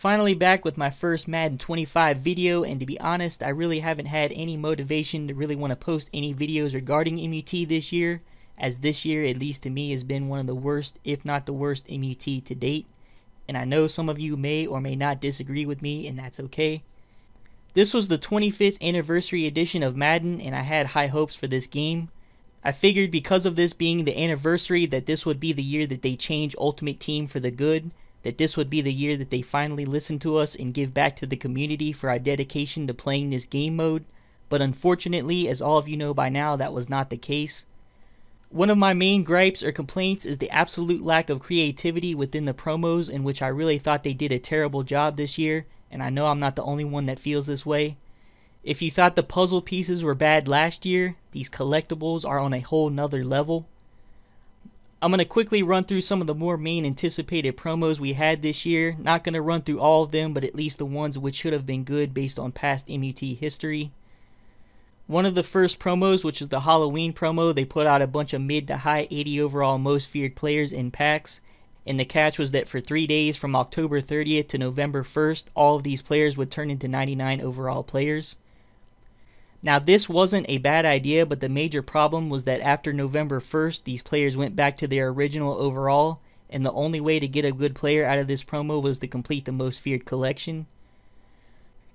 Finally back with my first Madden 25 video, and to be honest, I really haven't had any motivation to really want to post any videos regarding MUT this year, as this year, at least to me, has been one of the worst, if not the worst, MUT to date. And I know some of you may or may not disagree with me, and that's okay. This was the 25th anniversary edition of Madden, and I had high hopes for this game. I figured because of this being the anniversary that this would be the year that they change Ultimate Team for the good, that this would be the year that they finally listen to us and give back to the community for our dedication to playing this game mode. But unfortunately, as all of you know by now, that was not the case. One of my main gripes or complaints is the absolute lack of creativity within the promos, in which I really thought they did a terrible job this year, and I know I'm not the only one that feels this way. If you thought the puzzle pieces were bad last year, these collectibles are on a whole nother level. I'm going to quickly run through some of the more main anticipated promos we had this year. Not going to run through all of them, but at least the ones which should have been good based on past MUT history. One of the first promos, which is the Halloween promo, they put out a bunch of mid to high 80 overall most feared players in packs. And the catch was that for 3 days from October 30th to November 1st, all of these players would turn into 99 overall players. Now this wasn't a bad idea, but the major problem was that after November 1st, these players went back to their original overall, and the only way to get a good player out of this promo was to complete the most feared collection.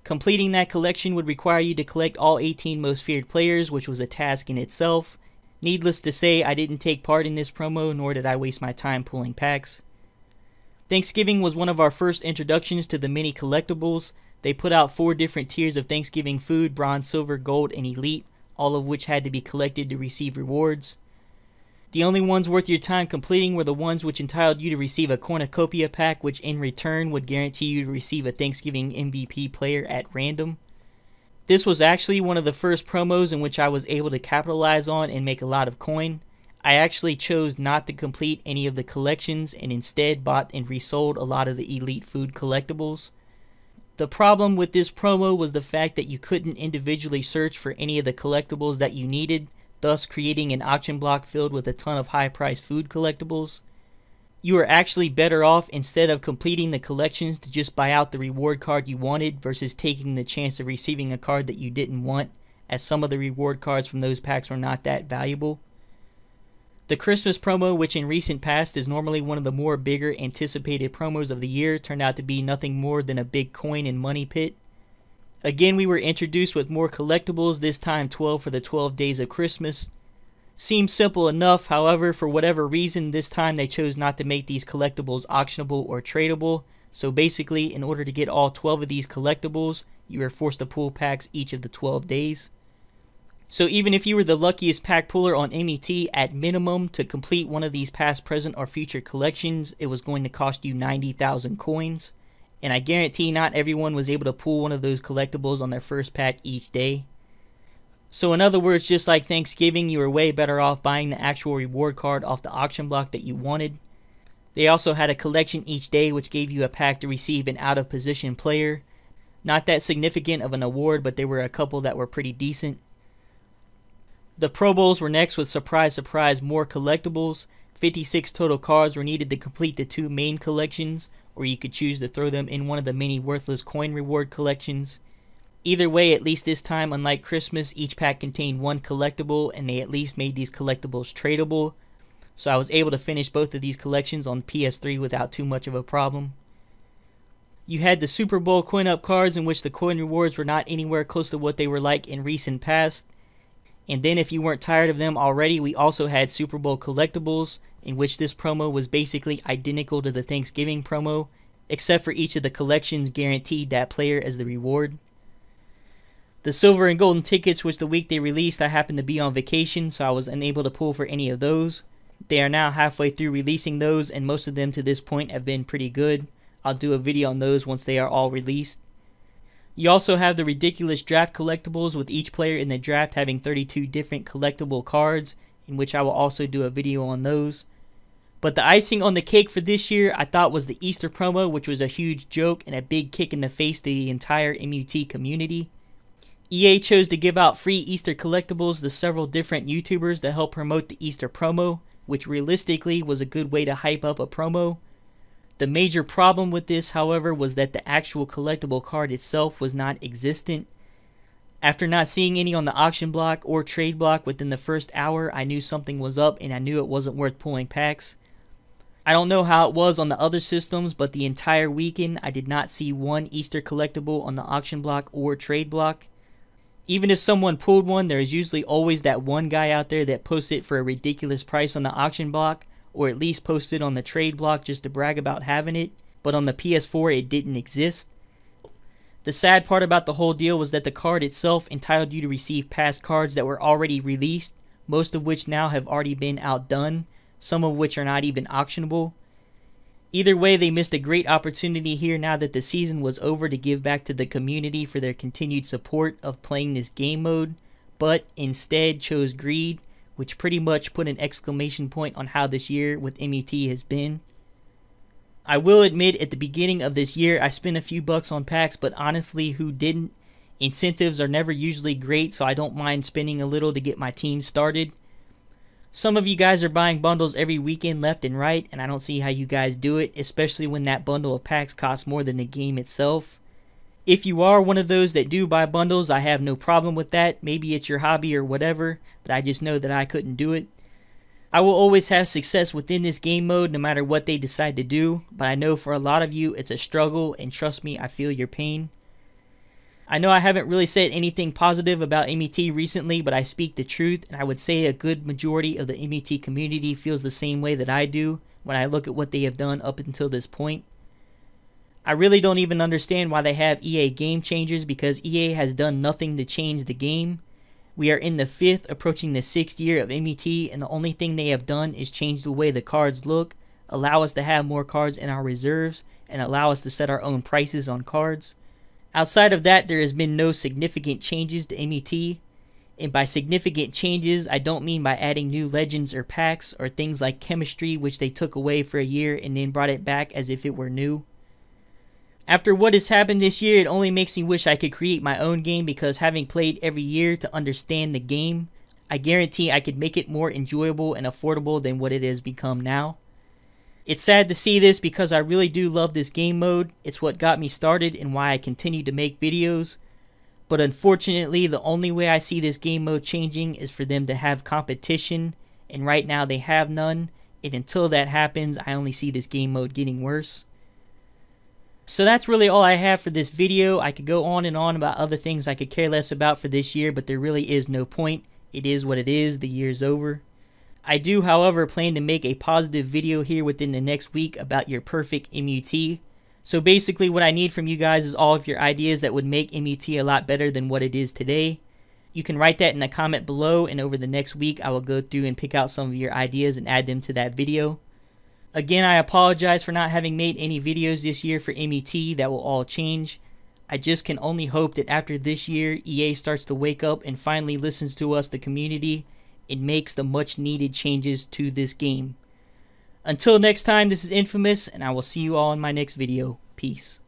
Completing that collection would require you to collect all 18 most feared players, which was a task in itself. Needless to say, I didn't take part in this promo, nor did I waste my time pulling packs. Thanksgiving was one of our first introductions to the mini collectibles. They put out 4 different tiers of Thanksgiving food: bronze, silver, gold, and elite, all of which had to be collected to receive rewards. The only ones worth your time completing were the ones which entitled you to receive a cornucopia pack, which in return would guarantee you to receive a Thanksgiving MVP player at random. This was actually one of the first promos in which I was able to capitalize on and make a lot of coin. I actually chose not to complete any of the collections and instead bought and resold a lot of the elite food collectibles. The problem with this promo was the fact that you couldn't individually search for any of the collectibles that you needed, thus creating an auction block filled with a ton of high-priced food collectibles. You were actually better off, instead of completing the collections, to just buy out the reward card you wanted versus taking the chance of receiving a card that you didn't want, as some of the reward cards from those packs were not that valuable. The Christmas promo, which in recent past is normally one of the more bigger anticipated promos of the year, turned out to be nothing more than a big coin and money pit. Again, we were introduced with more collectibles, this time 12 for the 12 days of Christmas. Seems simple enough, however, for whatever reason, this time they chose not to make these collectibles auctionable or tradable. So basically, in order to get all 12 of these collectibles, you were forced to pull packs each of the 12 days. So even if you were the luckiest pack puller on MUT, at minimum, to complete one of these past, present, or future collections, it was going to cost you 90,000 coins. And I guarantee not everyone was able to pull one of those collectibles on their first pack each day. So in other words, just like Thanksgiving, you were way better off buying the actual reward card off the auction block that you wanted. They also had a collection each day which gave you a pack to receive an out of position player. Not that significant of an award, but there were a couple that were pretty decent. The Pro Bowls were next with, surprise surprise, more collectibles. 56 total cards were needed to complete the 2 main collections, or you could choose to throw them in one of the many worthless coin reward collections. Either way, at least this time, unlike Christmas, each pack contained 1 collectible, and they at least made these collectibles tradable. So I was able to finish both of these collections on PS3 without too much of a problem. You had the Super Bowl coin-up cards, in which the coin rewards were not anywhere close to what they were like in recent past. And then if you weren't tired of them already, we also had Super Bowl collectibles, in which this promo was basically identical to the Thanksgiving promo, except for each of the collections guaranteed that player as the reward. The silver and golden tickets, which the week they released, I happened to be on vacation, so I was unable to pull for any of those. They are now halfway through releasing those, and most of them to this point have been pretty good. I'll do a video on those once they are all released. You also have the ridiculous draft collectibles, with each player in the draft having 32 different collectible cards, in which I will also do a video on those. But the icing on the cake for this year, I thought, was the Easter promo, which was a huge joke and a big kick in the face to the entire MUT community. EA chose to give out free Easter collectibles to several different YouTubers to help promote the Easter promo, which realistically was a good way to hype up a promo. The major problem with this, however, was that the actual collectible card itself was not existent. After not seeing any on the auction block or trade block within the first hour, I knew something was up and I knew it wasn't worth pulling packs. I don't know how it was on the other systems, but the entire weekend I did not see one Easter collectible on the auction block or trade block. Even if someone pulled one, there is usually always that one guy out there that posts it for a ridiculous price on the auction block, or at least posts it on the trade block just to brag about having it, but on the PS4 it didn't exist. The sad part about the whole deal was that the card itself entitled you to receive past cards that were already released, most of which now have already been outdone, some of which are not even auctionable. Either way, they missed a great opportunity here now that the season was over to give back to the community for their continued support of playing this game mode, but instead chose greed, which pretty much put an exclamation point on how this year with MUT has been. I will admit, at the beginning of this year, I spent a few bucks on packs, but honestly, who didn't? Incentives are never usually great, so I don't mind spending a little to get my team started. Some of you guys are buying bundles every weekend left and right, and I don't see how you guys do it, especially when that bundle of packs costs more than the game itself. If you are one of those that do buy bundles, I have no problem with that. Maybe it's your hobby or whatever, but I just know that I couldn't do it. I will always have success within this game mode no matter what they decide to do, but I know for a lot of you it's a struggle, and trust me, I feel your pain. I know I haven't really said anything positive about MUT recently, but I speak the truth, and I would say a good majority of the MUT community feels the same way that I do when I look at what they have done up until this point. I really don't even understand why they have EA Game Changers, because EA has done nothing to change the game. We are in the 5th, approaching the 6th year of MUT, and the only thing they have done is change the way the cards look, allow us to have more cards in our reserves, and allow us to set our own prices on cards. Outside of that, there has been no significant changes to MUT, and by significant changes, I don't mean by adding new legends or packs or things like chemistry, which they took away for a year and then brought it back as if it were new. After what has happened this year, it only makes me wish I could create my own game, because having played every year to understand the game, I guarantee I could make it more enjoyable and affordable than what it has become now. It's sad to see this because I really do love this game mode. It's what got me started and why I continue to make videos. But unfortunately, the only way I see this game mode changing is for them to have competition, and right now they have none, and until that happens, I only see this game mode getting worse. So that's really all I have for this video. I could go on and on about other things I could care less about for this year, but there really is no point. It is what it is. The year's over. I do, however, plan to make a positive video here within the next week about your perfect MUT. So basically what I need from you guys is all of your ideas that would make MUT a lot better than what it is today. You can write that in a comment below, and over the next week I will go through and pick out some of your ideas and add them to that video. Again, I apologize for not having made any videos this year for MUT. That will all change. I just can only hope that after this year, EA starts to wake up and finally listens to us, the community, and makes the much needed changes to this game. Until next time, this is Infamous, and I will see you all in my next video. Peace.